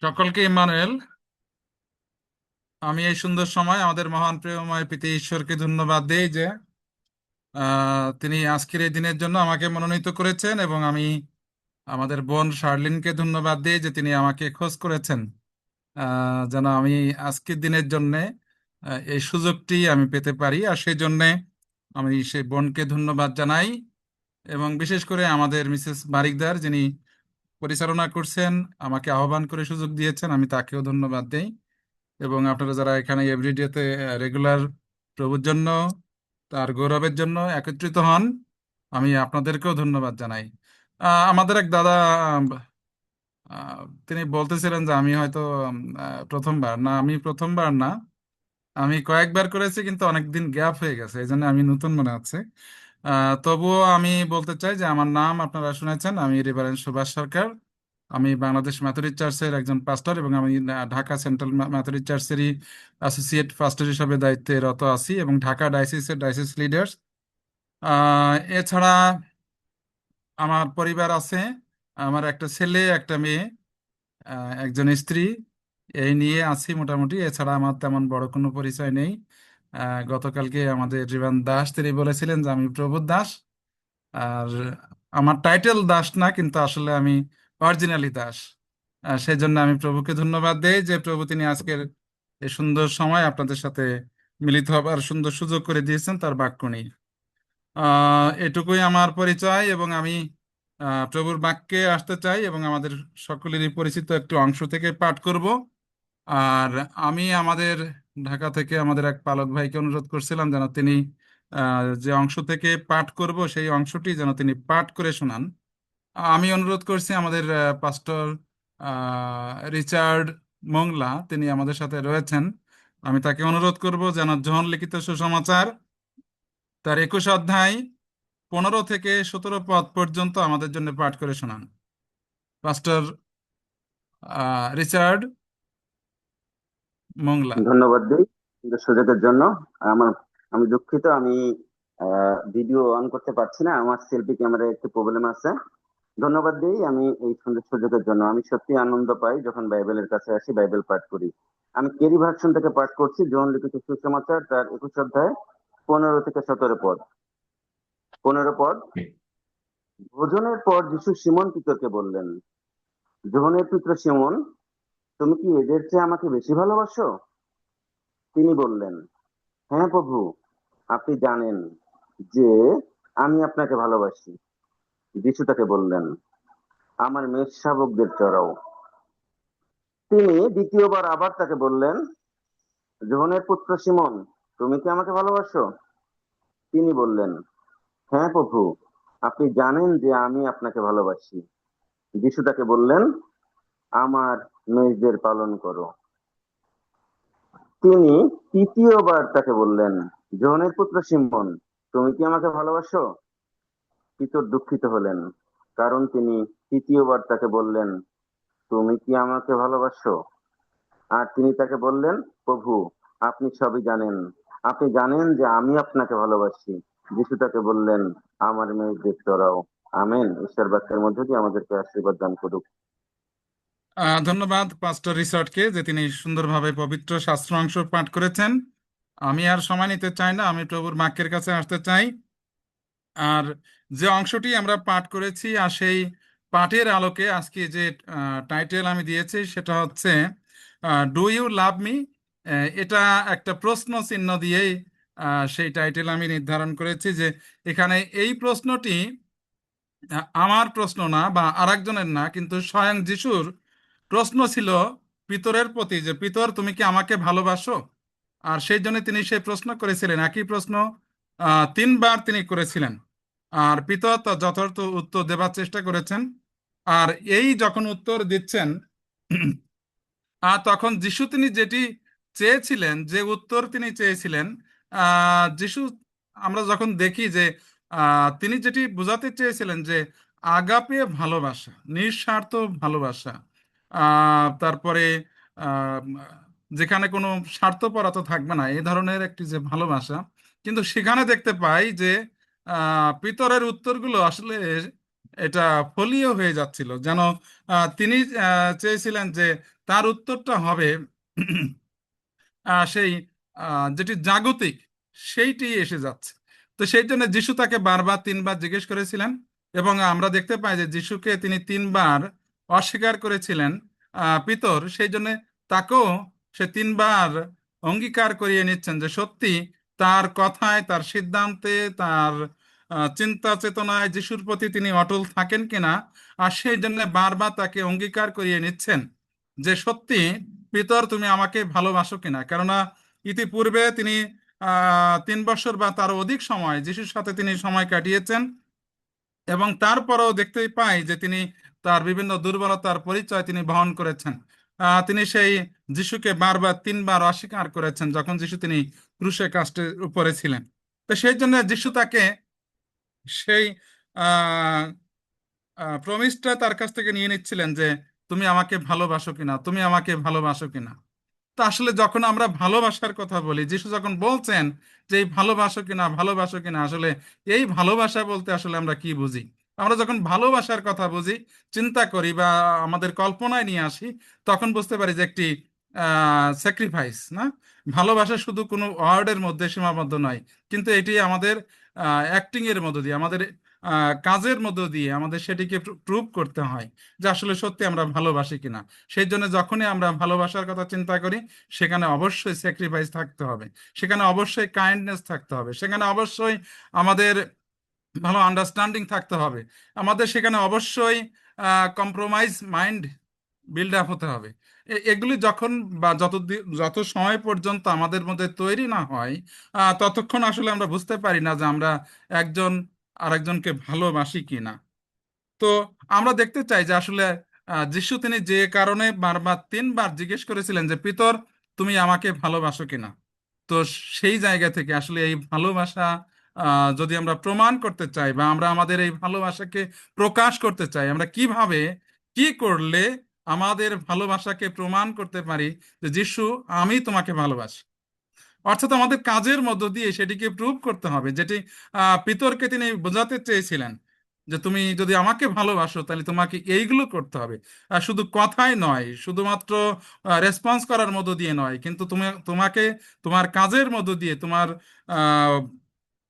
সকলকে ইম্মানুয়েল। আমি এই সুন্দর সময় আমাদের মহান প্রেমময় পিতা ঈশ্বরকে ধন্যবাদ দেই যে তিনি আজকের এই দিনের জন্য আমাকে মনোনীত করেছেন, এবং আমি আমাদের বোন শার্লিনকে ধন্যবাদ দিই যে তিনি আমাকে খোঁজ করেছেন, যেন আমি আজকের দিনের জন্য এই সুযোগটি আমি পেতে পারি। আর সেই জন্যে আমি সেই বোনকে ধন্যবাদ জানাই, এবং বিশেষ করে আমাদের মিসেস বারিকদার, যিনি পরিচালনা করছেন, আমাকে আহ্বান করে সুযোগ দিয়েছেন, আমি তাকেও ধন্যবাদ দেই। এবং আপনারা যারা এখানে এভরিডেতে রেগুলার প্রভুর জন্য, তার গৌরবের জন্য একত্রিত হন, আমি আপনাদেরকেও ধন্যবাদ জানাই। আমাদের এক দাদা, আহ, তিনি বলতেছিলেন যে আমি হয়তো প্রথমবার না, আমি প্রথমবার না, আমি কয়েকবার করেছি, কিন্তু অনেকদিন গ্যাপ হয়ে গেছে, এই জন্য আমি নতুন মনে হচ্ছে। তবুও আমি বলতে চাই যে আমার নাম আপনারা শুনেছেন, আমি রেভারেন্ড সুভাষ সরকার। আমি বাংলাদেশ মেথডিস্ট চার্চের একজন পাস্টর, এবং আমি ঢাকা সেন্ট্রাল মেথডিস্ট চার্চেরই অ্যাসোসিয়েট পাস্টর হিসাবে দায়িত্বে রত আছি, এবং ঢাকা ডায়াসিসের ডায়াসিস লিডার্স। এছাড়া আমার পরিবার আছে, আমার একটা ছেলে, একটা মেয়ে, একজন স্ত্রী, এই নিয়ে আছি মোটামুটি। এছাড়া আমার তেমন বড় কোনো পরিচয় নেই। গতকালকে আমাদের জীবন দাস তিনি বলেছিলেন যে আমি প্রবোধ দাস। আর আমার টাইটেল দাস না, কিন্তু আসলে আমি অরিজিনালি দাস। সেই জন্য আমি প্রভুকে ধন্যবাদ দেই যে প্রভু তিনি আজকের এই সুন্দর সময় আপনাদের সাথে মিলিত হবার সুন্দর সুযোগ করে দিয়েছেন তার বাক্য নিয়ে। এটুকুই আমার পরিচয়, এবং আমি প্রভুর বাক্যে আসতে চাই এবং আমাদের সকলেরই পরিচিত একটি অংশ থেকে পাঠ করব। আর আমি আমাদের ঢাকা থেকে আমাদের এক পালক ভাইকে অনুরোধ করছিলাম যেন তিনি যে অংশ থেকে পাঠ করব সেই অংশটি যেন তিনি পাঠ করে শোনান। আমি অনুরোধ করছি আমাদের পাস্টর রিচার্ড মোংলা, তিনি আমাদের সাথে রয়েছেন। আমি তাকে অনুরোধ করব যেন যোহন লিখিত সুসমাচার তার 21 অধ্যায় 15 থেকে 17 পদ পর্যন্ত আমাদের জন্য পাঠ করে শোনান। পাস্টর রিচার্ড মোংলা। ধন্যবাদ দিই কিন্তু সুযোগের জন্য। আমার আমি দুঃখিত, আমি ভিডিও অন করতে পারছি না, আমার সেলফি ক্যামেরায় একটু প্রবলেম আছে। ধন্যবাদ দিই আমি এই সুন্দর সুযোগের জন্য। আমি সত্যি আনন্দ পাই যখন বাইবেলের কাছে আসি, বাইবেল পাঠ করি। আমি কেরি ভার্সন থেকে পাঠ করছি, জন লিখিত সুসমাচার তার 21 অধ্যায় 15 থেকে 17 পদ। 15 পদ। ভোজনের পর যিশু সিমন পিতরকে বললেন, যোহনের পুত্র সিমন, তুমি কি এদের চেয়ে আমাকে বেশি ভালোবাসো? তিনি বললেন, হ্যাঁ প্রভু, আপনি জানেন যে আমি আপনাকে ভালোবাসি। যিশু তাকে বললেন, আমার মেষ শাবকদের চড়াও। তিনি দ্বিতীয়বার আবার তাকে বললেন, যোহনের পুত্র সিমন, তুমি কি আমাকে ভালোবাসো? তিনি বললেন, হ্যাঁ প্রভু, আপনি জানেন যে আমি আপনাকে ভালোবাসি। যিশু তাকে বললেন, আমার মেষদের পালন করো। তিনি তৃতীয়বার তাকে বললেন, যোহনের পুত্র সিমন, তুমি কি আমাকে ভালোবাসো? পিতর দুঃখিত হলেন, কারণ তিনি তৃতীয়বার তাকে বললেন, তুমি কি আমাকে ভালোবাসো? আর তিনি তাকে বললেন, প্রভু, আপনি সবই জানেন, আপনি জানেন যে আমি আপনাকে ভালোবাসি। যিশু তাকে বললেন, আমার মেয়েদের চড়াও। আমেন। ঈশ্বর বাক্যের মধ্যে দিয়ে আমাদেরকে আশীর্বাদ দান করুক। ধন্যবাদ পাস্টর রিচার্ডকে যে তিনি সুন্দরভাবে পবিত্র শাস্ত্র অংশ পাঠ করেছেন। আমি আর সময় নিতে চাই না, আমি প্রভুর বাক্যের কাছে আসতে চাই। আর যে অংশটি আমরা পাঠ করেছি, আর সেই পাঠের আলোকে আজকে যে টাইটেল আমি দিয়েছি সেটা হচ্ছে ডু ইউ লাভ মি। এটা একটা প্রশ্ন চিহ্ন দিয়েই সেই টাইটেল আমি নির্ধারণ করেছি, যে এখানে এই প্রশ্নটি আমার প্রশ্ন না বা আরেকজনের না, কিন্তু স্বয়ং যিশুর প্রশ্ন ছিল পিতরের প্রতি, যে পিতর, তুমি কি আমাকে ভালোবাসো? আর সেই জন্য তিনি সেই প্রশ্ন করেছিলেন, একই প্রশ্ন 3বার তিনি করেছিলেন। আর পিতর তা যথার্থ উত্তর দেবার চেষ্টা করেছেন। আর এই যখন উত্তর দিচ্ছেন, আর তখন যিশু তিনি যেটি চেয়েছিলেন, যে উত্তর তিনি চেয়েছিলেন, যিশু, আমরা যখন দেখি যে তিনি যেটি বোঝাতে চেয়েছিলেন যে আগাপে ভালোবাসা, নিঃস্বার্থ ভালোবাসা, তারপরে আহ, যেখানে কোনো স্বার্থপরতা থাকবে না, এই ধরনের একটি যে ভালোবাসা। কিন্তু সেখানে দেখতে পাই যে পিতরের উত্তরগুলো আসলে এটা ফলীয় হয়ে যাচ্ছিল, যেন তিনি চেয়েছিলেন যে তার উত্তরটা হবে সেই যেটি জাগতিক, সেইটি এসে যাচ্ছে। তো সেই জন্য যিশু তাকে বারবার তিনবার জিজ্ঞেস করেছিলেন, এবং আমরা দেখতে পাই যে যিশুকে তিনি তিনবার অস্বীকার করেছিলেন পিতর। সেই জন্য তাকেও সে তিনবার অঙ্গীকার করিয়ে নিচ্ছেন যে সত্যি তার কথায়, তার সিদ্ধান্তে, তার চিন্তা চেতনায় যিশুর প্রতি তিনি অটল থাকেন কিনা। আর সেই জন্য বারবার তাকে অঙ্গীকার করিয়ে নিচ্ছেন যে সত্যি পিতর তুমি আমাকে ভালোবাসো কিনা। কেননা ইতিপূর্বে তিনি 3 বছর বা তার অধিক সময় যিশুর সাথে তিনি সময় কাটিয়েছেন, এবং তারপরেও দেখতেই পাই যে তিনি তার বিভিন্ন দুর্বলতার পরিচয় তিনি বহন করেছেন। তিনি সেই যিশুকে বারবার তিনবার অস্বীকার করেছেন যখন যিশু তিনি ক্রুশে কাষ্টের উপরে ছিলেন। তো সেই জন্য যিশু তাকে সেই আহ প্রমিসটা তার কাছ থেকে নিয়ে নিচ্ছিলেন যে তুমি আমাকে ভালোবাসো কিনা, তুমি আমাকে ভালোবাসো কিনা। তো আসলে যখন আমরা ভালোবাসার কথা বলি, যিশু যখন বলছেন যে এই ভালোবাসো কিনা, ভালোবাসো কিনা, আসলে এই ভালোবাসা বলতে আসলে আমরা কি বুঝি? আমরা যখন ভালোবাসার কথা বুঝি, চিন্তা করি বা আমাদের কল্পনায় নিয়ে আসি, তখন বুঝতে পারি যে একটি স্যাক্রিফাইস না। ভালোবাসা শুধু কোনো ওয়ার্ডের মধ্যে সীমাবদ্ধ নয়, কিন্তু এটি আমাদের অ্যাক্টিং এর মধ্য দিয়ে, আমাদের কাজের মধ্য দিয়ে আমাদের সেটিকে প্রুভ করতে হয় যে আসলে সত্যি আমরা ভালোবাসি কিনা। সেই জন্য যখনই আমরা ভালোবাসার কথা চিন্তা করি, সেখানে অবশ্যই স্যাক্রিফাইস থাকতে হবে, সেখানে অবশ্যই কাইন্ডনেস থাকতে হবে, সেখানে অবশ্যই আমাদের ভালো আন্ডারস্ট্যান্ডিং থাকতে হবে, আমাদের সেখানে অবশ্যই কম্প্রোমাইজ মাইন্ড বিল্ড আপ হতে হবে। এগুলি যখন বা যত সময় পর্যন্ত আমাদের মধ্যে তৈরি না হয়, ততক্ষণ আসলে আমরা বুঝতে পারি না যে আমরা একজন আরেকজনকে ভালোবাসি কিনা। তো আমরা দেখতে চাই যে আসলে যিশু তিনি যে কারণে বারবার তিনবার জিজ্ঞেস করেছিলেন যে পিতর তুমি আমাকে ভালোবাসো কিনা। তো সেই জায়গা থেকে আসলে এই ভালোবাসা যদি আমরা প্রমাণ করতে চাই বা আমরা আমাদের এই ভালোবাসাকে প্রকাশ করতে চাই, আমরা কিভাবে কি করলে আমাদের ভালোবাসাকে প্রমাণ করতে পারি যে যিশু আমি তোমাকে ভালোবাসি। অর্থাৎ আমাদের কাজের মধ্য দিয়ে সেটিকে প্রুভ করতে হবে, যেটি পিতরকে তিনি বোঝাতে চেয়েছিলেন যে তুমি যদি আমাকে ভালোবাসো তাহলে তোমাকে এইগুলো করতে হবে। শুধু কথাই নয়, শুধুমাত্র রেসপন্স করার মধ্য দিয়ে নয়, কিন্তু তোমাকে তোমার কাজের মধ্য দিয়ে, তোমার আহ,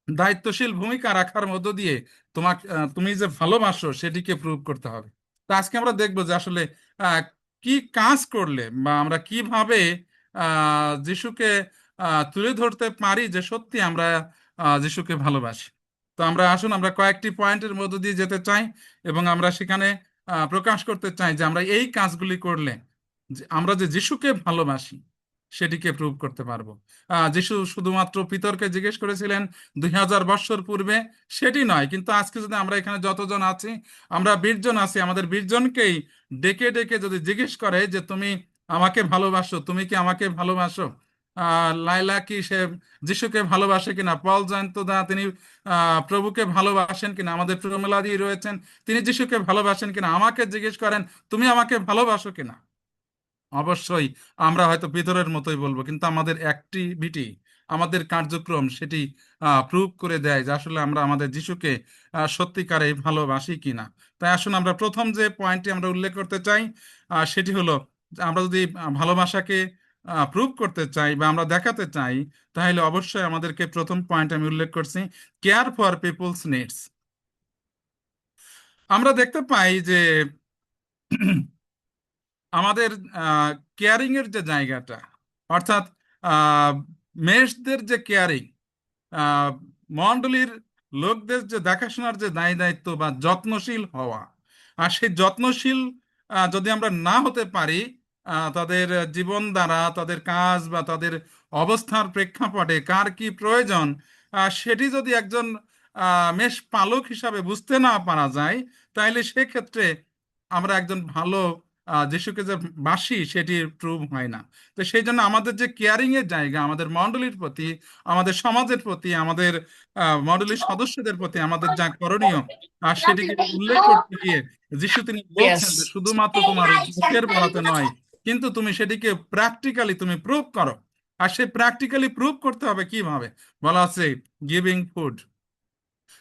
দায়িত্বশীল ভূমিকা রাখার মধ্য দিয়ে তোমাকে তুমি যে ভালোবাসো সেটিকে প্রুভ করতে হবে। তো আজকে আমরা দেখবো যে আসলে আহ, কি কাজ করলে বা আমরা কিভাবে যিশুকে তুলে ধরতে পারি যে সত্যি আমরা যিশুকে ভালোবাসি। তো আমরা আসুন আমরা কয়েকটি পয়েন্টের মধ্য দিয়ে যেতে চাই, এবং আমরা সেখানে প্রকাশ করতে চাই যে আমরা এই কাজগুলি করলে যে আমরা যে যিশুকে ভালোবাসি সেটিকে প্রুভ করতে পারবো। যিশু শুধুমাত্র পিতরকে জিজ্ঞেস করেছিলেন 2000 বছর পূর্বে, সেটি নয়, কিন্তু আজকে যদি আমরা এখানে যতজন আছি, আমরা 20 জন আছি, আমাদের 20 জনকেই ডেকে ডেকে যদি জিজ্ঞেস করে যে তুমি আমাকে ভালোবাসো, তুমি কি আমাকে ভালোবাসো। লাইলা কি সে যিশুকে ভালোবাসে কিনা, পল জয়ন্তদা তিনি প্রভুকে ভালোবাসেন কিনা, আমাদের প্রমিলাদি রয়েছেন তিনি যিশুকে ভালোবাসেন কিনা, আমাকে জিজ্ঞেস করেন তুমি আমাকে ভালোবাসো কিনা। অবশ্যই আমরা হয়তো পিতরের মতোই বলবো, কিন্তু আমাদের অ্যাক্টিভিটি, আমাদের কার্যক্রম সেটি প্রুভ করে দেয় যে আসলে আমরা আমাদের যিশুকে সত্যিকারে ভালোবাসি কিনা। তাই আসুন আমরা প্রথম যে পয়েন্টটি আমরা উল্লেখ করতে চাই, সেটি হলো যে আমরা যদি ভালোবাসাকে প্রুভ করতে চাই বা আমরা দেখাতে চাই, তাহলে অবশ্যই আমাদেরকে প্রথম পয়েন্ট আমি উল্লেখ করছি, কেয়ার ফর পিপলস নিডস। আমরা দেখতে পাই যে আমাদের কেয়ারিং এর যে জায়গাটা, অর্থাৎ আহ, মেষদের যে কেয়ারিং, মণ্ডলীর লোকদের যে দেখাশোনার যে দায় দায়িত্ব বা যত্নশীল হওয়া, আর সেই যত্নশীল যদি আমরা না হতে পারি, তাদের জীবন দ্বারা, তাদের কাজ বা তাদের অবস্থার প্রেক্ষাপটে কার কি প্রয়োজন, সেটি যদি একজন মেষ পালক হিসাবে বুঝতে না পারা যায়, তাহলে সেক্ষেত্রে আমরা একজন ভালো যিশুকে যে বাসি সেটি প্রুভ হয় না। তো সেই জন্য আমাদের যে কেয়ারিং এর জায়গা, আমাদের মণ্ডলীর প্রতি, আমাদের সমাজের প্রতি, আমাদের মণ্ডলীর সদস্যদের প্রতি আমাদের যা করণীয়, সেটিকে উল্লেখ করতে গিয়ে যিশু তিনি বলছেন যে Yes. শুধুমাত্র তোমার মুখের বলাতে নয়, কিন্তু তুমি সেটিকে প্র্যাকটিক্যালি তুমি প্রুভ করো। আর সেই প্র্যাকটিক্যালি প্রুভ করতে হবে কিভাবে, বলা আছে গিভিং ফুড।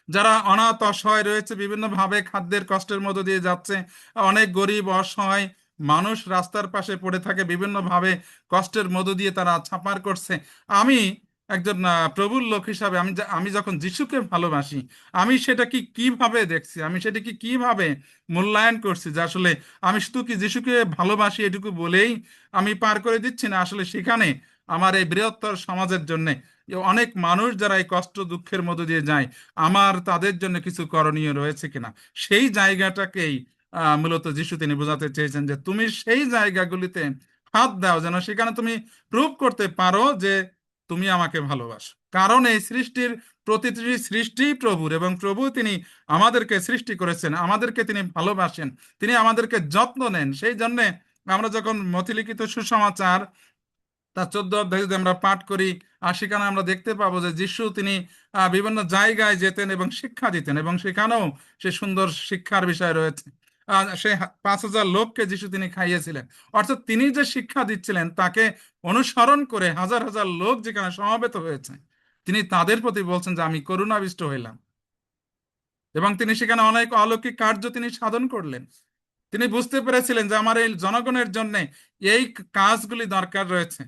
যারা অনাথ অসহায় রয়েছে, বিভিন্ন ভাবে খাদ্যের কষ্টের মধ্য দিয়ে যাচ্ছে, অনেক গরিব অসহায় মানুষ রাস্তার পাশে পড়ে থাকে বিভিন্ন ভাবে, কষ্টের মধ্য দিয়ে তারা ছাপার করছে। আমি একজন প্রভুর লোক হিসাবে আমি যখন যিশুকে ভালোবাসি, আমি সেটা কি কিভাবে দেখছি, আমি সেটা কি কিভাবে মূল্যায়ন করছি, যে আসলে আমি শুধু কি যিশুকে ভালোবাসি এটুকু বলেই আমি পার করে দিচ্ছি না, আসলে সেখানে আমার এই বৃহত্তর সমাজের জন্য অনেক মানুষ যারা এই কষ্ট দুঃখের মধ্য দিয়ে যায়, আমার তাদের জন্য কিছু করণীয় রয়েছে কিনা, সেই জায়গাটাকেই মূলত যিশু তিনি বোঝাতে চেয়েছেন, যে তুমি সেই জায়গাগুলিতে হাত দাও যেন সেখানে তুমি প্রুভ করতে পারো যে তুমি আমাকে ভালোবাসো। কারণ এই সৃষ্টির প্রতিটি সৃষ্টি প্রভুর, এবং প্রভু তিনি আমাদেরকে সৃষ্টি করেছেন, আমাদেরকে তিনি ভালোবাসেন, তিনি আমাদেরকে যত্ন নেন। সেই জন্যে আমরা যখন মথিলিখিত সুসমাচার তার 14 অধ্যায় যদি আমরা পাঠ করি, আর সেখানে আমরা দেখতে পাবো যে যিশু তিনি বিভিন্ন জায়গায় যেতেন এবং শিক্ষা দিতেন, এবং সেখানেও সে সুন্দর শিক্ষার বিষয় রয়েছে। সে 5,000 লোককে যিশু তিনি খাইয়েছিলেন। অর্থাৎ তিনি যে শিক্ষা দিচ্ছিলেন তাকে অনুসরণ করে হাজার হাজার লোক যেখানে সমবেত হয়েছে, তিনি তাদের প্রতি বলছেন যে আমি করুণাবিষ্ট হইলাম। এবং তিনি সেখানে অনেক অলৌকিক কার্য তিনি সাধন করলেন। তিনি বুঝতে পেরেছিলেন যে আমার এই জনগণের জন্য এই কাজগুলি দরকার রয়েছে।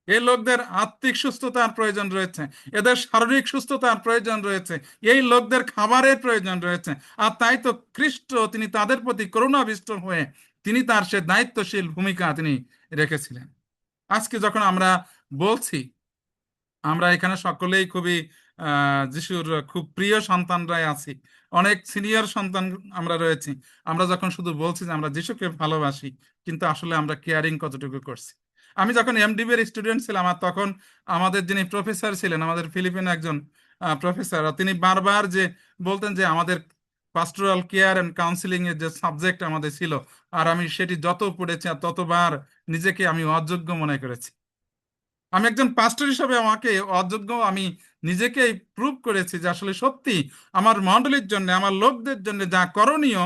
এই লোকদের আত্মিক সুস্থতার প্রয়োজন রয়েছে, এদের শারীরিক সুস্থতার প্রয়োজন রয়েছে, এই লোকদের খাবারের প্রয়োজন রয়েছে। আর তাই তো খ্রিস্ট তিনি তাদের প্রতি করুণাবিষ্ট হয়ে তিনি তার সে দায়িত্বশীল ভূমিকা তিনি রেখেছিলেন। আজকে যখন আমরা বলছি, আমরা এখানে সকলেই খুবই যিশুর খুব প্রিয় সন্তানরাই আছি, অনেক সিনিয়র সন্তান আমরা রয়েছি। আমরা যখন শুধু বলছি যে আমরা যিশুকে ভালোবাসি, কিন্তু আসলে আমরা কেয়ারিং কতটুকু করছি? আমি যখন এমডিবি এর স্টুডেন্ট ছিলাম, আর তখন আমাদের যিনি প্রফেসর ছিলেন, আমাদের ফিলিপিন একজন প্রফেসর, তিনি বারবার যে বলতেন যে আমাদের পাস্টোরাল কেয়ার এন্ড কাউন্সিলিং এর যে সাবজেক্ট আমাদের ছিল, আর আমি সেটি যত পড়েছি আর ততবার নিজেকে আমি অযোগ্য মনে করেছি। আমি একজন পাস্টর হিসেবে আমাকে অযোগ্য আমি নিজেকে প্রুভ করেছি যে আসলে সত্যি আমার মণ্ডলীর জন্য, আমার লোকদের জন্য যা করণীয়,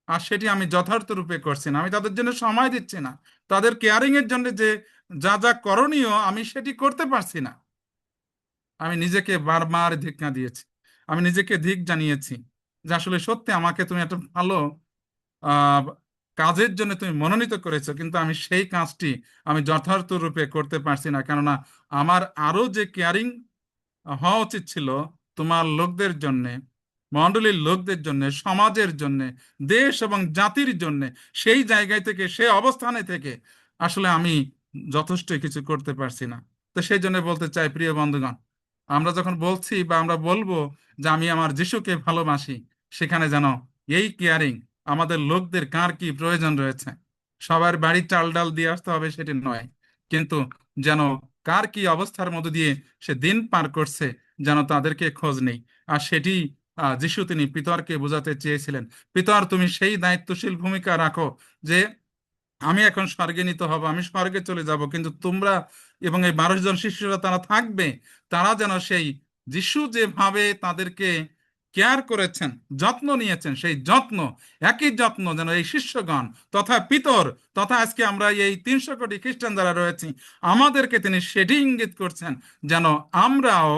আর সেটি আমি যথার্থ রূপে করছি না। আমি তাদের জন্য সময় দিচ্ছি না, তাদের কেয়ারিং এর জন্য যে যা যা করণীয় আমি সেটি করতে পারছি না। আমি নিজেকে বারবার ধিক্কার দিয়েছি, আমি নিজেকে ধিক জানিয়েছি যে আসলে সত্যি আমাকে তুমি একটা ভালো আহ কাজের জন্য তুমি মনোনীত করেছো, কিন্তু আমি সেই কাজটি আমি যথার্থ রূপে করতে পারছি না। কেননা আমার আরো যে কেয়ারিং হওয়া উচিত ছিল তোমার লোকদের জন্য, মণ্ডলীর লোকদের জন্য, সমাজের জন্য, দেশ এবং জাতির জন্য, সেই জায়গায় থেকে, সেই অবস্থানে থেকে আসলে আমি যথেষ্ট কিছু করতে পারছি না। তো সেই জন্য বলতে চাই, প্রিয় বন্ধুগণ, আমরা যখন বলছি বা আমরা বলবো যে আমি আমার যিশুকে ভালোবাসি, সেখানে যেন এই কেয়ারিং আমাদের লোকদের কার কি প্রয়োজন রয়েছে, সবার বাড়ি চাল ডাল দিয়ে আসতে হবে সেটি নয়, কিন্তু যেন কার কি অবস্থার মধ্যে দিয়ে সে দিন পার করছে, যেন তাদেরকে খোঁজ নেই। আর সেটি যিশু তিনি পিতরকে বোঝাতে চেয়েছিলেন, পিতর তুমি সেই দায়িত্বশীল ভূমিকা রাখো যে আমি এখন স্বর্গে নিতে হব, আমি স্বর্গে চলে যাব, কিন্তু তোমরা এবং এই 12 জন শিষ্যরা তারা থাকবে, তারা যেন সেই যিশু যেভাবে তাদেরকে কেয়ার করেছেন, যত্ন নিয়েছেন, সেই যত্ন, একই যত্ন যেন এই শিষ্যগণ তথা পিতর তথা আজকে আমরা এই 300 কোটি খ্রিস্টান যারা রয়েছি, আমাদেরকে তিনি সেটি ইঙ্গিত করছেন যেন আমরাও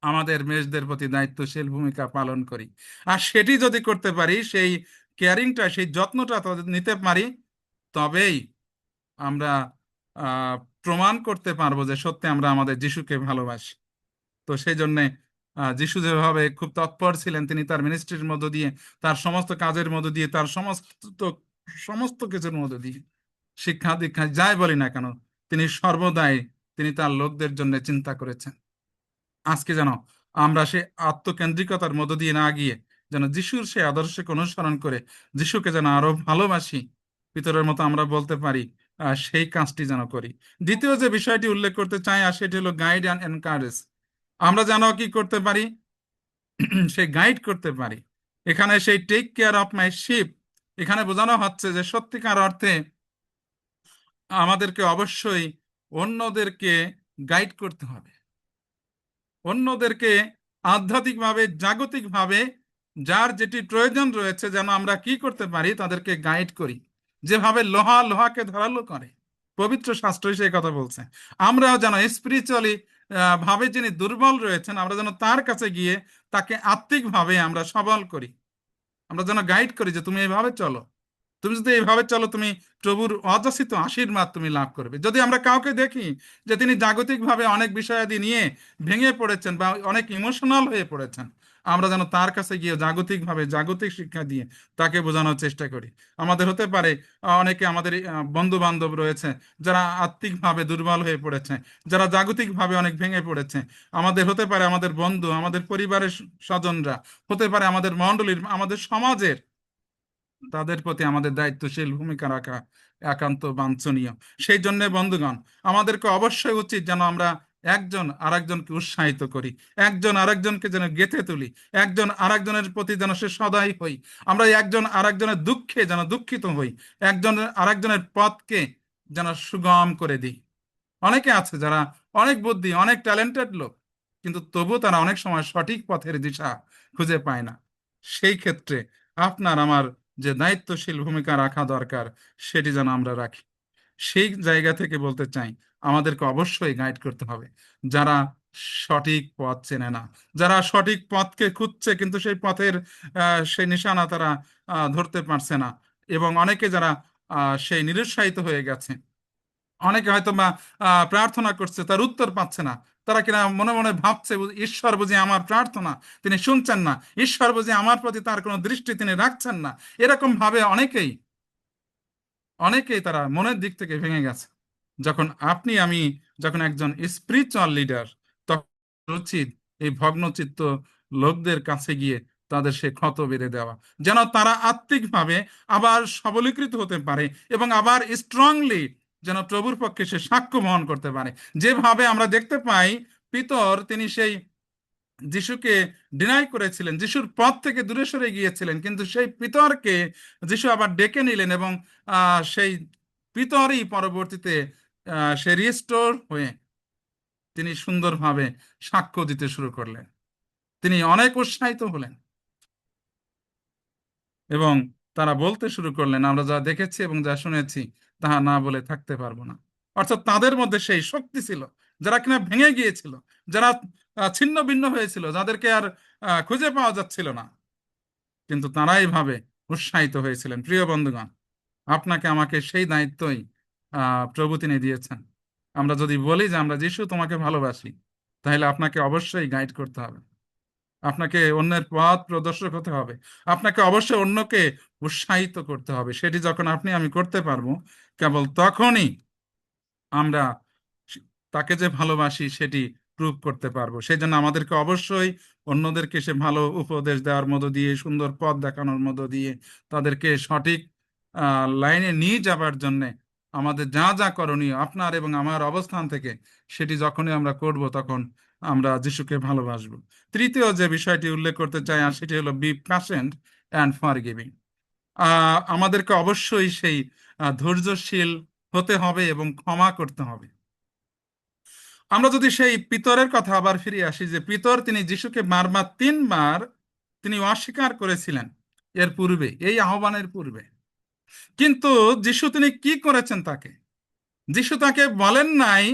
আমাদের মেষদের প্রতি দায়িত্বশীল ভূমিকা পালন করি। আর সেটি যদি করতে পারি, সেই কেয়ারিংটা, সেই যত্নটা তাদের নিতে পারি, তবেই আমরা আহ প্রমাণ করতে পারবো যে সত্যি আমরা আমাদের যিশুকে ভালোবাসি। তো সেই জন্যে যিশু যেভাবে খুব তৎপর ছিলেন, তিনি তার মিনিস্ট্রির মধ্য দিয়ে, তার সমস্ত কাজের মধ্য দিয়ে, তার সমস্ত সমস্ত কিছুর মধ্য দিয়ে, শিক্ষা দীক্ষা যাই বলি না কেন, তিনি সর্বদাই তিনি তার লোকদের জন্য চিন্তা করেছেন। আজকে যেন আমরা সে আত্মকেন্দ্রিকতার মধ্য দিয়ে না গিয়ে যেন যিশুর সে আদর্শকে অনুসরণ করে যিশুকে যেন আরো ভালোবাসি, পিতরের মতো আমরা বলতে পারি, সেই কাজটি যেন করি। দ্বিতীয় যে বিষয়টি উল্লেখ করতে চাই, আর সেটি হলো গাইড অ্যান্ড এনকারেজ। আমরা যেন কি করতে পারি, সেই গাইড করতে পারি। এখানে সেই take care of my ship, এখানে বোঝানো হচ্ছে যে সত্যিকার অর্থে আমাদেরকে অবশ্যই অন্যদেরকে গাইড করতে হবে, অন্যদেরকে আধ্যাত্মিকভাবে, জাগতিকভাবে যার যেটি প্রয়োজন রয়েছে যেন আমরা কি করতে পারি, তাদেরকে গাইড করি, যেভাবে লোহা লোহাকে ধারালো করে। পবিত্র শাস্ত্র সেই কথা বলছে। আমরাও যেন স্পিরিচুয়ালি ভাবে যিনি দুর্বল রয়েছেন, আমরা যেন তার কাছে গিয়ে তাকে আত্মিকভাবে আমরা সবল করি, আমরা যেন গাইড করি যে তুমি এইভাবে চলো। তুমি যদি এইভাবে চলো, তুমি প্রভুর অযাচিত আশীর্বাদ তুমি লাভ করবে। যদি আমরা কাউকে দেখি যে তিনি জাগতিকভাবে অনেক বিষয়াদি নিয়ে ভেঙে পড়েছেন বা অনেক ইমোশনাল হয়ে পড়েছেন, আমরা যেন তার কাছে গিয়ে জাগতিকভাবে জাগতিক শিক্ষা দিয়ে তাকে বোঝানোর চেষ্টা করি। আমাদের হতে পারে অনেকে আমাদের বন্ধু বান্ধব রয়েছে যারা আত্মিকভাবে দুর্বল হয়ে পড়েছে, যারা জাগতিকভাবে অনেক ভেঙে পড়েছে। আমাদের হতে পারে আমাদের বন্ধু, আমাদের পরিবারের স্বজনরা, হতে পারে আমাদের মণ্ডলীর, আমাদের সমাজের। তাদের প্রতি আমাদের দায়িত্বশীল ভূমিকা রাখা একান্ত বাঞ্ছনীয়। সেই জন্য বন্ধুগণ, আমাদেরকে অবশ্যই উচিত যেন আমরা একজন আরেকজনকে উৎসাহিত করি, একজন আরেকজনকে যেন গেঁথে তুলি, একজন আরেকজনের প্রতি যেন সে সদয় হই, আমরা একজন আরেকজনের দুঃখে যেন দুঃখিত হই, একজন আরেকজনের পথকে যেন সুগম করে দিই। অনেকে আছে যারা অনেক বুদ্ধি, অনেক ট্যালেন্টেড লোক, কিন্তু তবু তারা অনেক সময় সঠিক পথের দিশা খুঁজে পায় না। সেই ক্ষেত্রে আপনার আমার যে দায়িত্বশীল ভূমিকা রাখা দরকার, সেটি যেন আমরা রাখি। সেই জায়গা থেকে বলতে চাই, আমাদেরকে অবশ্যই গাইড করতে হবে যারা সঠিক পথ চেনে না, যারা সঠিক পথকে খুঁজছে কিন্তু সেই পথের সেই নিশানা তারা ধরতে পারছে না, এবং অনেকে যারা সেই নিরুৎসাহিত হয়ে গেছে। অনেকে হয়তো বা প্রার্থনা করছে, তার উত্তর পাচ্ছে না। তারা কিনা মনে মনে ভাবছে, ঈশ্বর বুঝি আমার প্রার্থনা তিনি শুনছেন না, ঈশ্বর বুঝি আমার প্রতি তার কোনো দৃষ্টি তিনি রাখছেন না। এরকম ভাবে অনেকেই তারা মনের দিক থেকে ভেঙে গেছে। যখন আপনি আমি যখন একজন স্পিরিচুয়াল লিডার, তখন উচিত এই ভগ্নচিত্ত লোকদের কাছে গিয়ে তাদের সে ক্ষত বেঁধে দেওয়া, যেন তারা আত্মিকভাবে আবার সবলীকৃত হতে পারে এবং আবার স্ট্রংলি যেন প্রভুর পক্ষে সে সাক্ষ্য বহন করতে পারে। যেভাবে আমরা দেখতে পাই, পিতর তিনি সেই যিশুকে ডিনাই করেছিলেন, যিশুর পথ থেকে দূরে সরে গিয়েছিলেন, কিন্তু সেই পিতরকে যিশু আবার ডেকে নিলেন এবং সেই পিতরই পরবর্তীতে সে রিস্টোর হয়ে তিনি সুন্দরভাবে সাক্ষ্য দিতে শুরু করলেন। তিনি অনেক উৎসাহিত হলেন এবং তারা বলতে শুরু করলেন, আমরা যা দেখেছি এবং যা শুনেছি তাহা না বলে থাকতে পারবো না। অর্থাৎ তাদের মধ্যে সেই শক্তি ছিল, যারা কিনা ভেঙে গিয়েছিল, যারা ছিন্ন ভিন্ন হয়েছিল, যাদেরকে আর খুঁজে পাওয়া যাচ্ছিল না, কিন্তু তারাই ভাবে উৎসাহিত হয়েছিলেন। প্রিয় বন্ধুগণ, আপনাকে আমাকে সেই দায়িত্বই প্রভু তিনি দিয়েছেন। আমরা যদি বলি যে আমরা যিশু তোমাকে ভালোবাসি, তাহলে আপনাকে অবশ্যই গাইড করতে হবে, আপনাকে অন্যের পথ প্রদর্শক হতে হবে, আপনাকে অবশ্যই অন্যকে উৎসাহিত করতে হবে। সেটি যখন আপনি আমি করতে পারবো, কেবল তখনই আমরা তাকে যে ভালোবাসি সেটি প্রুভ করতে পারবো। সেই জন্য আমাদেরকে অবশ্যই অন্যদেরকে সে ভালো উপদেশ দেওয়ার মধ্য দিয়ে, সুন্দর পথ দেখানোর মধ্য দিয়ে, তাদেরকে সঠিক লাইনে নিয়ে যাবার জন্য আমাদের যা যা করণীয় আপনার এবং আমার অবস্থান থেকে, সেটি যখনই আমরা করব, তখন আমরা যিশুকে ভালোবাসবো। তৃতীয় যে বিষয়টি উল্লেখ করতে চাই, আর সেটি হলো বি প্যাশেন্ট অ্যান্ড ফরগিভিং। আমাদেরকে অবশ্যই সেই ধৈর্যশীল হতে হবে এবং ক্ষমা করতে হবে। আমরা যদি সেই পিতরের কথা আবার ফিরে আসি, যে পিতর তিনি যিশুকে বারবার 3 বার তিনি অস্বীকার করেছিলেন এর পূর্বে, এই আহ্বানের পূর্বে। কিন্তু যিশু তিনি কি করেছেন তাকে? যিশু তাকে বলেন নাই,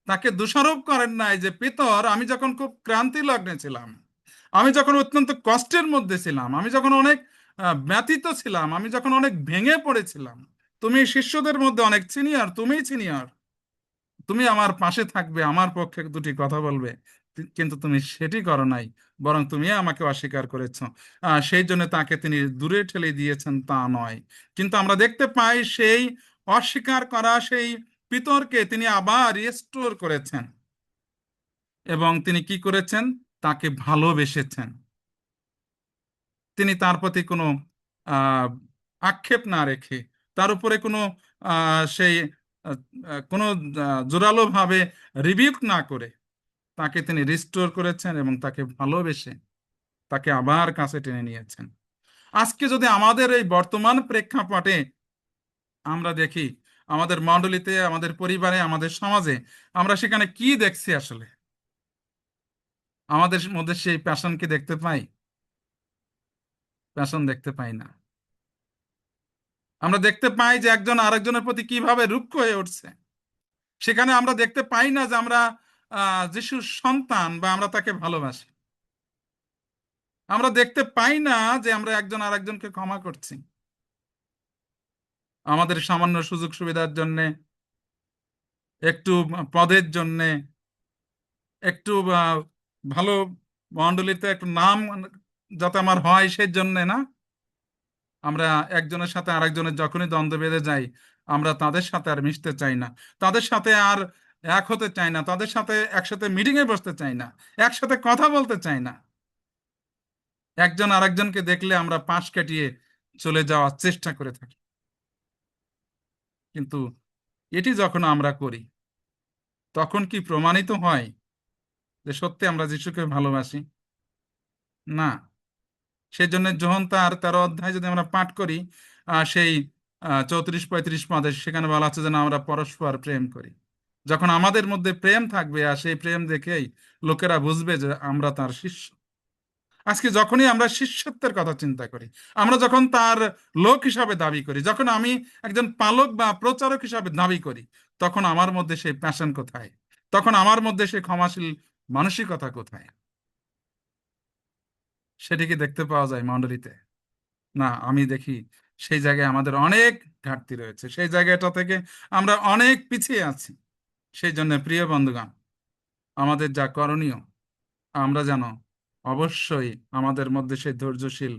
তাকে দোষারোপ করেন নাই যে পিতর, আমি যখন খুব ক্রান্তি লগ্নে ছিলাম, আমি যখন অত্যন্ত কষ্টের মধ্যে ছিলাম, আমি যখন অনেক ব্যথিত ছিলাম, আমি যখন অনেক ভেঙে পড়েছিলাম, তুমি শিষ্যদের মধ্যে অনেক সিনিয়র, তুমিই সিনিয়র, তুমি আমার পাশে থাকবে, আমার পক্ষে দুটি কথা বলবে, কিন্তু তুমি সেটি করো নাই, বরং তুমি আমাকে অস্বীকার করেছো। সেই জন্য তাকে তিনি দূরে ঠেলে দিয়েছেন তা নয়, কিন্তু আমরা দেখতে পাই সেই অস্বীকার করা সেই পিতরকে তিনি আবার রিস্টোর করেছেন, এবং তিনি কি করেছেন? তাকে ভালোবেসেছেন। তিনি তার প্রতি কোনো আহ আক্ষেপ না রেখে, তার উপরে কোনো সেই আহ, কোনো জোরালো ভাবে রিবিউক না করে, তাকে তিনি রিস্টোর করেছেন এবং তাকে ভালোবেসে তাকে আবার কাছে টেনে নিয়েছেন। আজকে যদি আমাদের এই বর্তমান প্রেক্ষাপটে আমরা দেখি, আমাদের মণ্ডলীতে, আমাদের পরিবারে, আমাদের সমাজে, আমরা সেখানে কি দেখছি আসলে? আমাদের মধ্যে সেই প্যাশন কি দেখতে পাই? প্যাশন দেখতে পাই না। আমরা দেখতে পাই যে একজন আরেকজনের প্রতি কিভাবে রুক্ষ হয়ে উঠছে। সেখানে আমরা দেখতে পাই না যে আমরা যিশুর সন্তান বা আমরা তাকে ভালোবাসি। আমরা দেখতে পাই না যে আমরা একজন আরেকজনকে ক্ষমা করছি। আমাদের সামান্য সুযোগ সুবিধার জন্য, একটু পদের জন্য, একটু ভালো মণ্ডলীতে একটু নাম যাতে আমার হয় সেই জন্য না, আমরা একজনের সাথে আরেকজনের যখনই দ্বন্দ্ব বেঁধে যাই, আমরা তাদের সাথে আর মিশতে চাই না, তাদের সাথে আর এক হতে চাই না, তাদের সাথে একসাথে মিটিং এ বসতে চাই না, একসাথে কথা বলতে চাই না। একজন আরেকজনকে দেখলে আমরা পাশ কাটিয়ে চলে যাওয়ার চেষ্টা করে থাকি। কিন্তু এটি যখন আমরা করি, তখন কি প্রমাণিত হয় যে সত্যি আমরা যিশুকে ভালোবাসি? না। সেই জন্য যোহন তার 13 অধ্যায় যদি আমরা পাঠ করি, সেই 34-35 পদে সেখানে বলা আছে যেন আমরা পরস্পর প্রেম করি। যখন আমাদের মধ্যে প্রেম থাকবে, আর সেই প্রেম দেখেই লোকেরা বুঝবে যে আমরা তার শিষ্য। আজকে যখনই আমরা শিষ্যত্বের কথা চিন্তা করি, আমরা যখন তার লোক হিসাবে দাবি করি, যখন আমি একজন পালক বা প্রচারক হিসাবে দাবি করি, তখন আমার মধ্যে সেই প্যাশন কোথায়? তখন আমার মধ্যে সেই ক্ষমাশীল মানসিকতা কোথায়? সেটিকে দেখতে পাওয়া যায় মণ্ডলীতে? না, আমি দেখি সেই জায়গায় আমাদের অনেক ঘাটতি রয়েছে, সেই জায়গাটা থেকে আমরা অনেক পিছিয়ে আছি। সেই জন্য প্রিয় বন্ধুগণ, আমাদের যা করণীয়, আমরা যেন অবশ্যই আমাদের মধ্যে সেই ধৈর্যশীল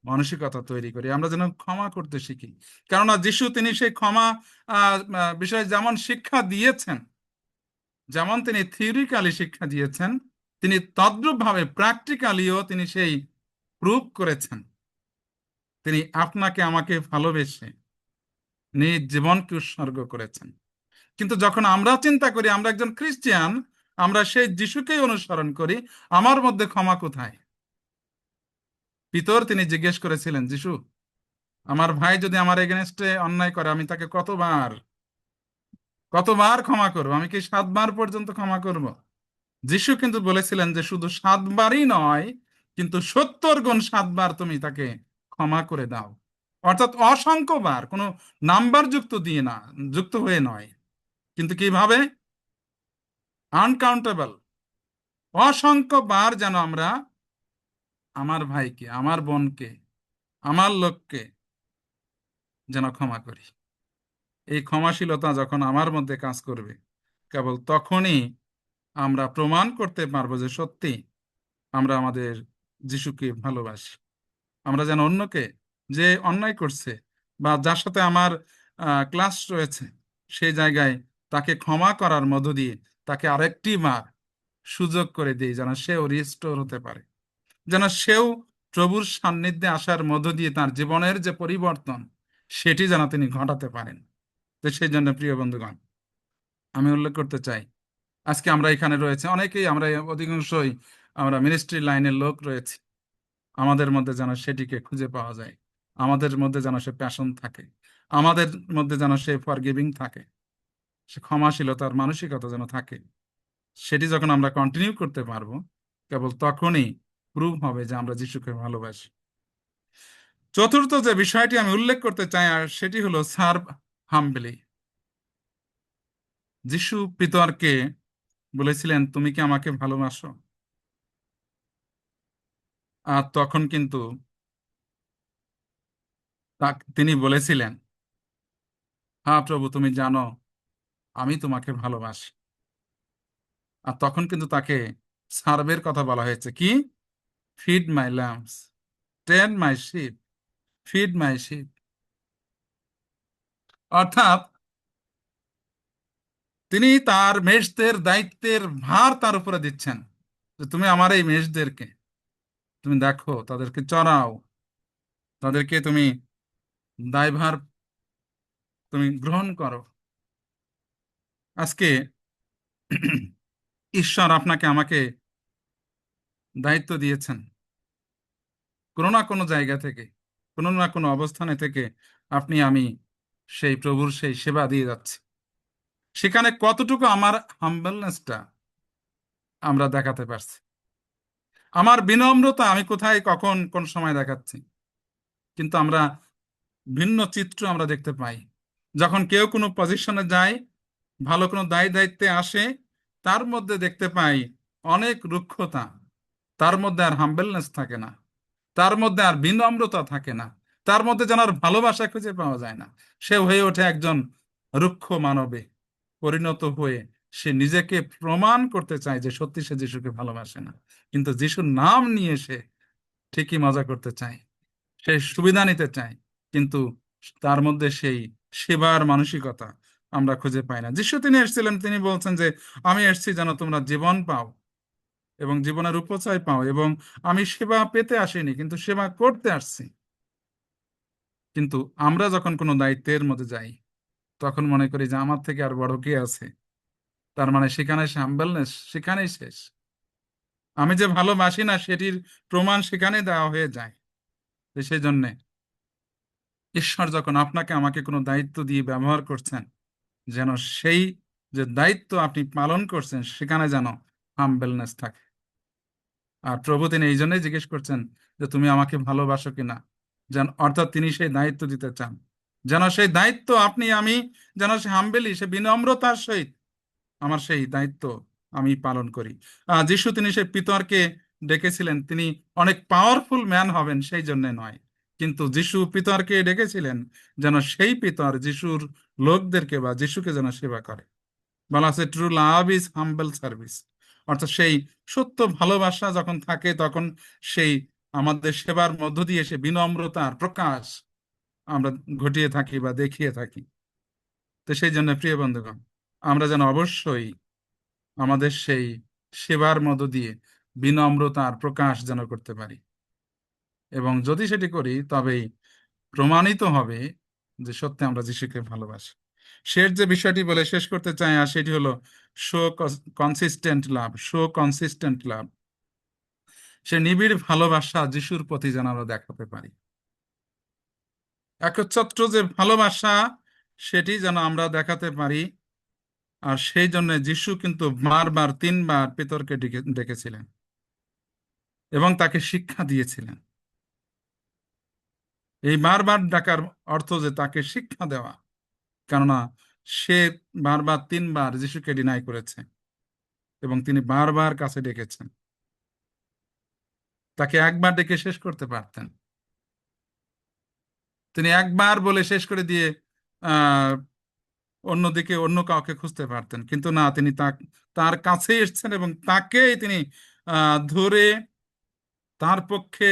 মানসিকতা তৈরি করি, আমরা যেন ক্ষমা করতে শিখি। কেননা যিশু তিনি সেই ক্ষমা বিষয়ে যেমন শিক্ষা দিয়েছেন, যেমন তিনি থিওরিক্যালি শিক্ষা দিয়েছেন, তিনি তদ্রূপ ভাবে প্র্যাকটিক্যালিও তিনি সেই প্রুভ করেছেন। তিনি আপনাকে আমাকে ভালোবেসে নিজ জীবনকে উৎসর্গ করেছেন। কিন্তু যখন আমরা চিন্তা করি আমরা একজন খ্রিস্টান, আমরা সেই যিশুকেই অনুসরণ করি, আমার মধ্যে ক্ষমা কোথায়? পিতর তিনি জিজ্ঞেস করেছিলেন, যিশু, আমার ভাই যদি আমার এগেনস্টে অন্যায় করে, আমি তাকে কতবার কতবার ক্ষমা করবো? আমি কি 7 বার পর্যন্ত ক্ষমা করব? যিশু কিন্তু বলেছিলেন যে শুধু 7 বারই নয়, কিন্তু 70 গুণ 7 বার তুমি তাকে ক্ষমা করে দাও। অর্থাৎ অসংখ্য বার, কোনো নাম্বার যুক্ত দিয়ে না, যুক্ত হয়ে নয়, কিন্তু কিভাবে? আনকাউন্টেবল, অসংখ্য বার যেন আমরা আমার ভাইকে, আমার বোনকে, আমার লোককে যেন ক্ষমা করি। এই ক্ষমাশীলতা যখন আমার মধ্যে কাজ করবে, কেবল তখনই আমরা প্রমাণ করতে পারবো যে সত্যি আমরা আমাদের যিশুকে ভালোবাসি। আমরা যেন অন্যকে, যে অন্যায় করছে বা যার সাথে আমার ক্লাস রয়েছে, সেই জায়গায় তাকে ক্ষমা করার মধ্য দিয়ে তাকে আরেকটি বার সুযোগ করে দিই, যেন সেও রিস্টোর হতে পারে, যেন সেও প্রভুর সান্নিধ্যে আসার মধ্য দিয়ে তার জীবনের যে পরিবর্তন, সেটি যেন তিনি ঘটাতে পারেন। তো সেই জন্য প্রিয় বন্ধুগণ, আমি উল্লেখ করতে চাই, আজকে আমরা এখানে রয়েছে অনেকেই, আমরা অধিকাংশই আমরা মিনিস্ট্রি লাইনের লোক রয়েছে, আমাদের মধ্যে যেন সেটিকে খুঁজে পাওয়া যায়, আমাদের মধ্যে যেন সে প্যাশন থাকে, আমাদের মধ্যে যেন সে ফরগিভিং থাকে, সে ক্ষমাশীলতার মানসিকতা যেন থাকে। সেটি যখন আমরা কন্টিনিউ করতে পারবো, কেবল তখনই প্রুভ হবে যে আমরা যিশুকে ভালোবাসি। চতুর্থ যে বিষয়টি আমি উল্লেখ করতে চাই, আর সেটি হলো সার্ভ হাম্বলি। যিশু পিতরকে বলেছিলেন, তুমি কি আমাকে ভালোবাসো? আর তখন কিন্তু তিনি বলেছিলেন, হ্যাঁ প্রভু, তুমি জানো আমি তোমাকে ভালোবাসি। আর তখন কিন্তু তাকে সার্ভের কথা বলা হয়েছে, কি? ফিড মাই ল্যাম্বস, টেন্ড মাই শিপ, ফিড মাই শিপ। অর্থাৎ তিনি তার মেষদের দায়িত্বের ভার তার উপরে দিচ্ছেন, যে তুমি আমার এই মেষদেরকে তুমি দেখো, তাদেরকে চড়াও, তাদেরকে তুমি দায়ভার তুমি গ্রহণ করো। আজকে ঈশ্বর আপনাকে আমাকে দায়িত্ব দিয়েছেন, কোনো না কোনো জায়গা থেকে, কোনো না কোনো অবস্থানে থেকে আপনি আমি সেই প্রভুর সেই সেবা দিয়ে যাচ্ছি। সেখানে কতটুকু আমার হাম্বলনেসটা আমরা দেখাতে পারছি, আমার বিনম্রতা আমি কোথায় কখন কোন সময় দেখাচ্ছি। কিন্তু আমরা ভিন্ন চিত্র আমরা দেখতে পাই, যখন কেউ কোনো পজিশনে যায়, ভালো কোনো দায় দায়িত্বে আসে, তার মধ্যে দেখতে পাই অনেক রুক্ষতা, তার মধ্যে আর হাম্বলনেস থাকে না, তার মধ্যে আর বিনম্রতা থাকে না, তার মধ্যে যেন আর ভালোবাসা খুঁজে পাওয়া যায় না। সে হয়ে ওঠে একজন রুক্ষ মানবে পরিণত হয়ে সে নিজেকে প্রমাণ করতে চায় যে সত্যি সে যিশুকে ভালোবাসে না, কিন্তু যিশুর নাম নিয়ে সে ঠিকই মজা করতে চায়, সে সুবিধা নিতে চায়, কিন্তু তার মধ্যে সেই সেবার মানসিকতা আমরা খুঁজে পাই না। যিশু তিনি এসেছিলেন, তিনি বলছেন যে আমি এসেছি যেন তোমরা জীবন পাও এবং জীবনের উপচয় পাও, এবং আমি সেবা পেতে আসিনি কিন্তু সেবা করতে আসছি। কিন্তু আমরা যখন কোনো দায়িত্বের মধ্যে যাই তখন মনে করি যে আমার থেকে আর বড় কে আছে, তার মানে সেখানে হাম্বলনেস সেখানেই শেষ। আমি যে ভালোবাসি না সেটির প্রমাণ সেখানে দেওয়া হয়ে যায়। তো সেই জন্যে ঈশ্বর যখন আপনাকে আমাকে কোনো দায়িত্ব দিয়ে ব্যবহার করছেন, যেন সেই যে দায়িত্ব আপনি পালন করছেন সেখানে যেন হাম্বলনেস থাকে। আর প্রভু তিনি এই জন্যই জিজ্ঞেস করছেন যে তুমি আমাকে ভালোবাসো কিনা, যেন অর্থাৎ তিনি সেই দায়িত্ব দিতে চান, যেন সেই দায়িত্ব আপনি আমি যেন সে হাম্বেলি সে বিনম্রতার সহিত আমার সেই দায়িত্ব আমি পালন করি। যিশু তিনি সেই পিতরকে ডেকেছিলেন, তিনি অনেক পাওয়ারফুল ম্যান হবেন সেই জন্য নয়, কিন্তু যিশু পিতরকে ডেকেছিলেন যেন সেই পিতর যিশুর লোকদেরকে বা যিশুকে যেন সেবা করে। বলা আছে true love is humble service, অর্থাৎ সেই সত্য ভালোবাসা যখন থাকে তখন সেই আমাদের সেবার মধ্য দিয়ে সে বিনম্রতার প্রকাশ আমরা ঘটিয়ে থাকি বা দেখিয়ে থাকি। তো সেই জন্য প্রিয় বন্ধুগণ, আমরা যেন অবশ্যই আমাদের সেই সেবার মধ্য দিয়ে বিনম্রতার প্রকাশ যেন করতে পারি, এবং যদি সেটি করি তবেই প্রমাণিত হবে যে সত্যি আমরা যিশুকে ভালোবাসি। শেষ যে বিষয়টি বলে শেষ করতে চাই আর সেটি হলো শো কনসিস্টেন্ট লাভ। শো কনসিস্টেন্ট লাভ, সে নিবিড় ভালোবাসা যিশুর প্রতি যেন আমরা দেখাতে পারি। একচ্ছত্র যে ভালোবাসা সেটি যেন আমরা দেখাতে পারি। আর সেই জন্য যিশু কিন্তু বারবার তিনবার পেতরকে ডেকেছিলেন এবং তাকে শিক্ষা দিয়েছিলেন। এই বারবার ডাকার অর্থ যে তাকে শিক্ষা দেওয়া, কেননা সে বারবার তিনবার যিশুকে ডিনাই করেছে এবং তিনি বারবার কাছে ডেকেছেন। তাকে একবার ডেকে শেষ করতে পারতেন, তিনি একবার বলে শেষ করে দিয়ে আহ অন্যদিকে অন্য কাউকে খুঁজতে পারতেন, কিন্তু না, তিনি তার কাছে এসেছেন এবং তাকেই তিনি ধরে তার পক্ষে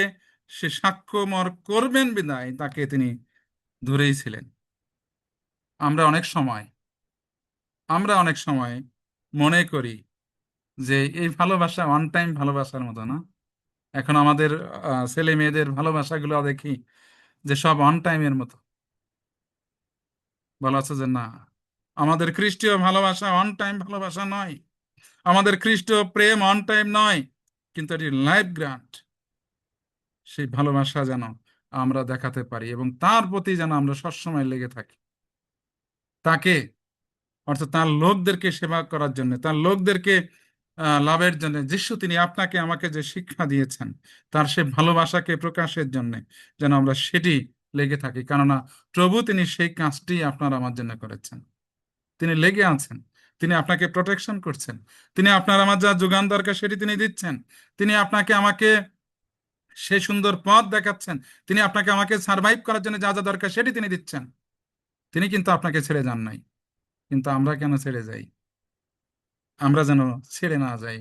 সে সাক্ষ্যমর করবেন বিধায় তাকে তিনি ধরেই ছিলেন। আমরা অনেক সময় আমরা অনেক সময় মনে করি যে এই ভালোবাসা ওয়ান টাইম ভালোবাসার মতো না। এখন আমাদের ছেলে মেয়েদের ভালোবাসাগুলো দেখি যে সব অন টাইমের মতো। বলা আছে যে না, আমাদের খ্রিস্টীয় ভালোবাসা অন টাইম ভালোবাসা নয়, আমাদের খ্রিস্টীয় প্রেম অন টাইম নয়, কিন্তু এটি লাইফ গ্রান্ট। সেই ভালোবাসা যেন আমরা দেখাতে পারি এবং তার প্রতি যেন আমরা সবসময় লেগে থাকি, তাকে অর্থাৎ তার লোকদেরকে সেবা করার জন্য, তার লোকদেরকে লাভের জন্য। যিশু তিনি আপনাকে আমাকে যে শিক্ষা দিয়েছেন তার সে ভালোবাসাকে প্রকাশের জন্য যেন আমরা সেটি লেগে থাকি, কেননা প্রভু তিনি সেই কাজটি আপনার আমার জন্য করেছেন। তিনি লেগে আছেন, তিনি আপনাকে প্রোটেকশন করছেন, তিনি আপনার আমার যা যোগান দরকার সেটি তিনি দিচ্ছেন, তিনি আপনাকে আমাকে সেই সুন্দর পথ দেখাচ্ছেন, তিনি আপনাকে আমাকে সার্ভাইভ করার জন্য যা যা দরকার সেটি তিনি দিচ্ছেন। তিনি কিন্তু আপনাকে ছেড়ে যান নাই, কিন্তু আমরা কেন ছেড়ে যাই? আমরা যেন ছেড়ে না যাই,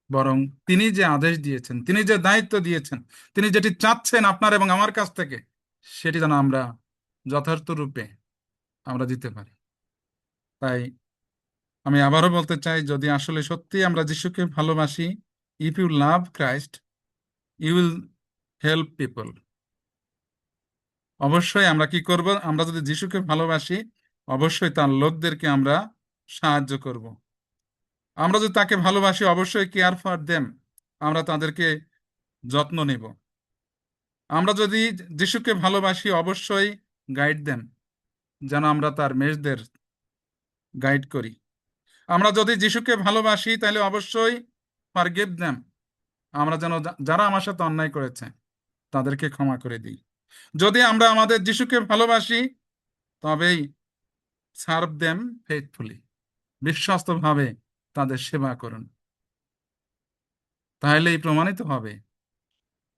বরং তিনি যে আদেশ দিয়েছেন, তিনি যে দায়িত্ব দিয়েছেন, তিনি যেটি চাচ্ছেন আপনার এবং আমার কাছ থেকে, সেটি যেন আমরা যথার্থ রূপে আমরা দিতে পারি। তাই আমি আবারও বলতে চাই, যদি আসলে সত্যি আমরা যিশুকে ভালোবাসি, if you love Christ you will help people. অবশ্যই আমরা কি করব? আমরা যদি যিশুকে ভালোবাসি অবশ্যই তার লোকদেরকে আমরা সাহায্য করব। আমরা যদি তাকে ভালোবাসি অবশ্যই কেয়ার ফর দেম, আমরা তাদেরকে যত্ন নেব। আমরা যদি যিশুকে ভালোবাসি অবশ্যই গাইড দেন, যেন আমরা তার মেষদের গাইড করি। আমরা যদি যিশুকে ভালোবাসি তাহলে অবশ্যই ফরগিভ দেম, আমরা যেন যারা আমার সাথে অন্যায় করেছে তাদেরকে ক্ষমা করে দিই। যদি আমরা আমাদের যিশুকে ভালোবাসি তবেই সার্ভ দেম ফেথফুলি, বিশ্বস্তভাবে তাদের সেবা করুন। তাহলেই প্রমাণিত হবে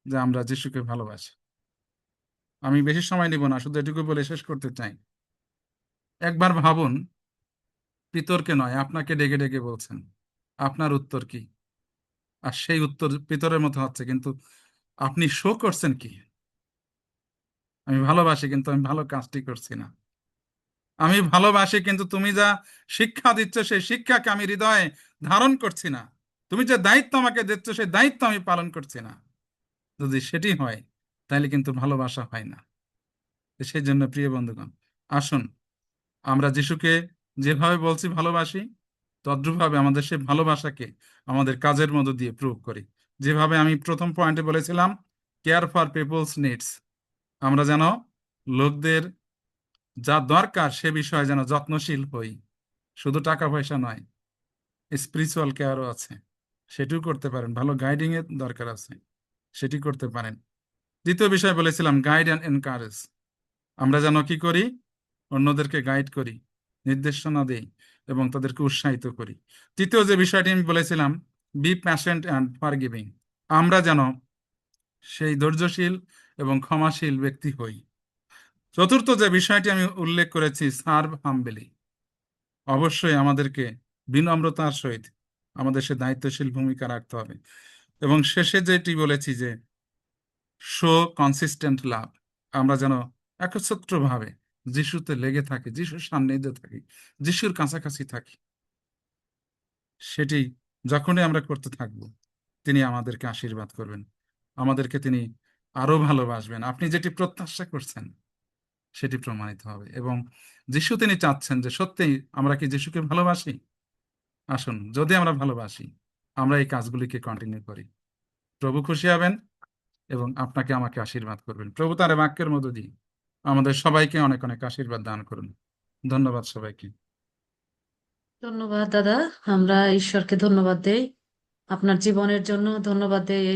যে আমরা যিশুকে ভালোবাসি। আমি বেশি সময় নিব না, শুধু এটুকু বলে শেষ করতে চাই। একবার ভাবুন, পিতরকে নয় আপনাকে ডেকে ডেকে বলছেন আপনার উত্তর কি, আর সেই উত্তর পিতরের মতো হচ্ছে, কিন্তু আপনি শো করছেন কি? আমি ভালোবাসি কিন্তু আমি ভালো কাজটি করছি না। আমি ভালোবাসি কিন্তু তুমি যা শিক্ষা দিচ্ছ সেই শিক্ষাকে আমি হৃদয়ে ধারণ করছি না। তুমি যে দায়িত্ব আমাকে দিচ্ছ সেই দায়িত্ব আমি পালন করছি না। যদি সেটি হয় তাহলে কিন্তু ভালোবাসা হয় না। তো সেই জন্য প্রিয় বন্ধুগণ, আসুন আমরা যিশুকে যেভাবে বলছি ভালোবাসি, তদ্রূপভাবে আমাদের সেই ভালোবাসাকে আমাদের কাজের মধ্য দিয়ে প্রুভ করি। যেভাবে আমি প্রথম পয়েন্টে বলেছিলাম, কেয়ার ফর পিপলস নিডস, আমরা যেন লোকদের যা দরকার সে বিষয়ে যেন যত্নশীল হই। শুধু টাকা পয়সা নয়, স্পিরিচুয়াল কেয়ারও আছে, সেটিও করতে পারেন। ভালো গাইডিং এর দরকার আছে, সেটি করতে পারেন। দ্বিতীয় বিষয় বলেছিলাম গাইড অ্যান্ড এনকারেজ, আমরা যেন কি করি, অন্যদেরকে গাইড করি, নির্দেশনা দেই এবং তাদেরকে উৎসাহিত করি। তৃতীয় যে বিষয়টি আমি বলেছিলাম, বি প্যাশেন্ট অ্যান্ড ফরগিভিং, আমরা যেন সেই ধৈর্যশীল এবং ক্ষমাশীল ব্যক্তি হই। চতুর্থ যে বিষয়টি আমি উল্লেখ করেছি, সার্ভ হাম্বলি, অবশ্যই আমাদেরকে বিনম্রতার সহিত আমাদের সে দায়িত্বশীল ভূমিকা রাখতে হবে। এবং শেষে যেটি বলেছি যে শো কনসিস্টেন্ট লাভ, আমরা যেন একচ্ছত্রভাবে যিশুতে লেগে থাকি, যিশুর সান্নিধ্যে থাকি, যিশুর কাছাকাছি থাকি। সেটি যখনই আমরা করতে থাকব, তিনি আমাদেরকে আশীর্বাদ করবেন, আমাদেরকে তিনি আরো ভালোবাসবেন। আপনি যেটি প্রত্যাশা করছেন সেটি প্রমাণিত হবে, এবং যিশু তিনি চাচ্ছেন যে সত্যিই আমরা কি যিশুকে ভালোবাসি। আসুন, যদি আমরা ভালোবাসি, আমরা এই কাজগুলিকে কন্টিনিউ করি, প্রভু খুশি হবেন এবং আপনাকে আমাকে আশীর্বাদ করবেন। প্রভু তার এই বাক্যের মধ্য দিয়ে আমাদের সবাইকে অনেক অনেক আশীর্বাদ দান করুন। ধন্যবাদ সবাইকে। ধন্যবাদ দাদা। আমরা ঈশ্বরকে ধন্যবাদ দেই, আপনার জীবনের জন্য ধন্যবাদ দেই। এই